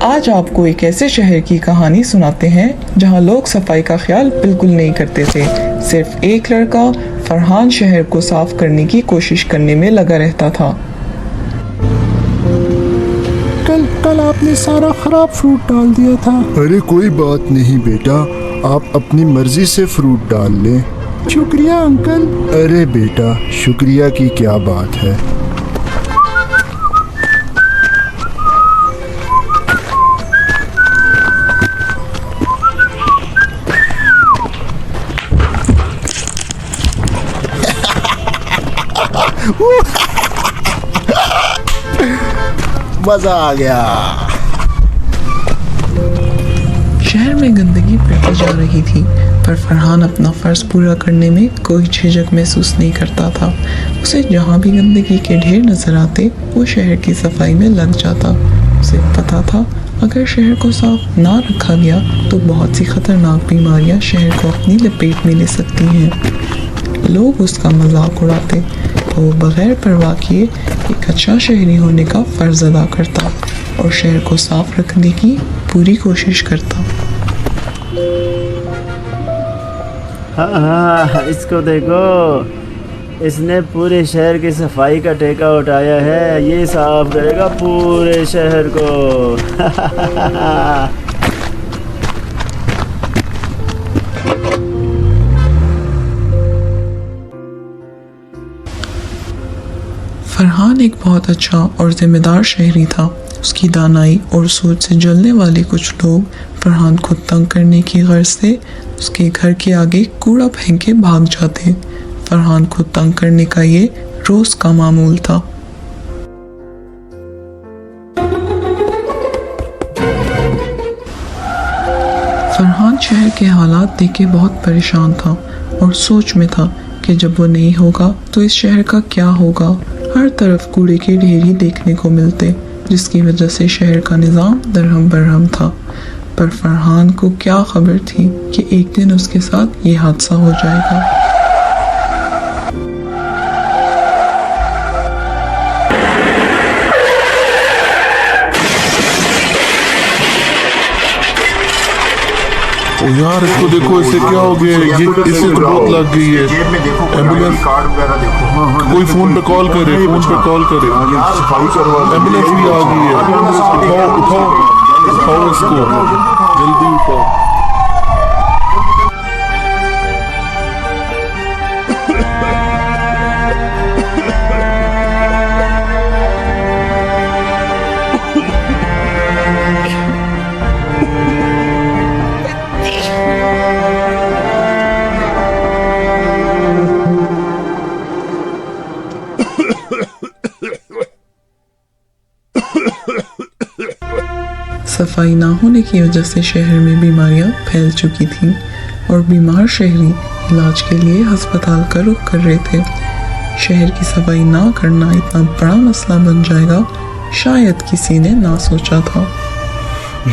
آج آپ کو ایک ایسے شہر کی کہانی سناتے ہیں جہاں لوگ صفائی کا خیال بالکل نہیں کرتے تھے۔ صرف ایک لڑکا فرحان شہر کو صاف کرنے کی کوشش کرنے میں لگا رہتا تھا۔ کل آپ نے سارا خراب فروٹ ڈال دیا تھا۔ ارے کوئی بات نہیں بیٹا، آپ اپنی مرضی سے فروٹ ڈال لیں۔ شکریہ انکل۔ ارے بیٹا، شکریہ کی کیا بات ہے۔ مزہ آ گیا۔ شہر میں گندگی بڑھتی جا رہی تھی، پر فرحان اپنا فرض پورا کرنے میں کوئی جھجک محسوس نہیں کرتا تھا۔ اسے جہاں بھی گندگی کے ڈھیر نظر آتے وہ شہر کی صفائی میں لگ جاتا۔ اسے پتا تھا اگر شہر کو صاف نہ رکھا گیا تو بہت سی خطرناک بیماریاں شہر کو اپنی لپیٹ میں لے سکتی ہیں۔ لوگ اس کا مذاق اڑاتے، وہ بغیر پرواہ کیے ایک اچھا شہری ہونے کا فرض ادا کرتا اور شہر کو صاف رکھنے کی پوری کوشش کرتا۔ ہاں، اس کو دیکھو، اس نے پورے شہر کی صفائی کا ٹھیکہ اٹھایا ہے۔ یہ صاف کرے گا پورے شہر کو۔ فرحان ایک بہت اچھا اور ذمہ دار شہری تھا۔ اس کی دانائی اور سوچ سے جلنے والے کچھ لوگ فرحان کو تنگ کرنے کی غرض سے اس کے گھر کے آگے کوڑا پھینک کے بھاگ جاتے۔ فرحان کو تنگ کرنے کا یہ روز کا معمول تھا۔ فرحان شہر کے حالات دیکھ کے بہت پریشان تھا اور سوچ میں تھا کہ جب وہ نہیں ہوگا تو اس شہر کا کیا ہوگا۔ ہر طرف کوڑے کے ڈھیر ہی دیکھنے کو ملتے، جس کی وجہ سے شہر کا نظام درہم برہم تھا۔ پر فرحان کو کیا خبر تھی کہ ایک دن اس کے ساتھ یہ حادثہ ہو جائے گا۔ یار اس کو دیکھو، اس سے کیا ہو گیا؟ یہ اس سے تو بہت لگ گئی ہے۔ ایمبولینس، کوئی فون پہ کال کرے، فون پہ کال کرے۔ ایمبولینس بھی آ گئی ہے۔ اٹھاؤ اٹھاؤ اٹھاؤ اس کو، جلدی اٹھاؤ۔ صفائی نہ ہونے کی وجہ سے شہر میں بیماریاں پھیل چکی تھیں اور بیمار شہری علاج کے لیے ہسپتال کا رخ کر رہے تھے۔ شہر کی صفائی نہ کرنا اتنا بڑا مسئلہ بن جائے گا شاید کسی نے نہ سوچا تھا۔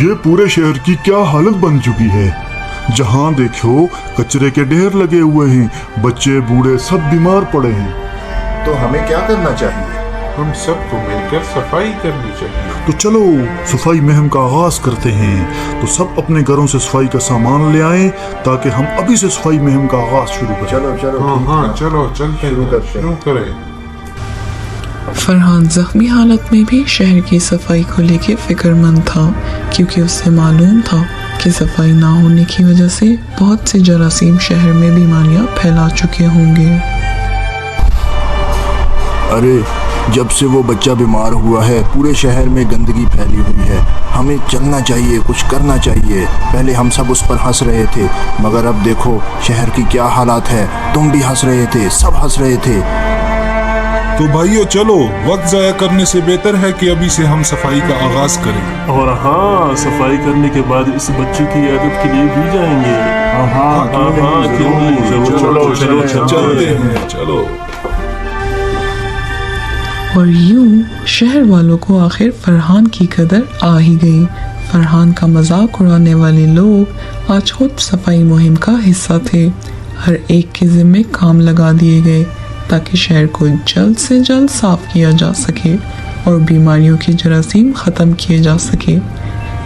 یہ پورے شہر کی کیا حالت بن چکی ہے۔ جہاں دیکھو کچرے کے ڈھیر لگے ہوئے ہیں، بچے بوڑھے سب بیمار پڑے ہیں۔ تو ہمیں کیا کرنا چاہیے؟ ہم سب کو مل کر صفائی کرنی چاہیے۔ تو چلو صفائی مہم کا آغاز کرتے ہیں۔ تو سب اپنے گھروں سے صفائی کا سامان لے آئیں تاکہ ہم ابھی سے صفائی مہم کا آغاز شروع کریں۔ چلو ہاں چلو چلتے شروع کریں۔ فرحان زخمی حالت میں بھی شہر کی صفائی کو لے کے فکر مند تھا، کیونکہ اس سے معلوم تھا کہ صفائی نہ ہونے کی وجہ سے بہت سے جراثیم شہر میں بیماریاں پھیلا چکے ہوں گے۔ ارے جب سے وہ بچہ بیمار ہوا ہے پورے شہر میں گندگی پھیلی ہوئی ہے۔ ہمیں چلنا چاہیے، کچھ کرنا چاہیے۔ پہلے ہم سب اس پر ہنس رہے تھے، مگر اب دیکھو شہر کی کیا حالات ہے۔ تم بھی ہنس رہے تھے، سب ہنس رہے تھے۔ تو بھائیو چلو، وقت ضائع کرنے سے بہتر ہے کہ ابھی سے ہم صفائی کا آغاز کریں۔ اور ہاں، صفائی کرنے کے بعد اس بچے کی عیادت کے لیے بھی جائیں گے۔ چلو۔ اور یوں شہر والوں کو آخر فرحان کی قدر آ ہی گئی۔ فرحان کا مذاق اڑانے والے لوگ آج خود صفائی مہم کا حصہ تھے۔ ہر ایک کے ذمے کام لگا دیے گئے تاکہ شہر کو جلد سے جلد صاف کیا جا سکے اور بیماریوں کے جراثیم ختم کیے جا سکے۔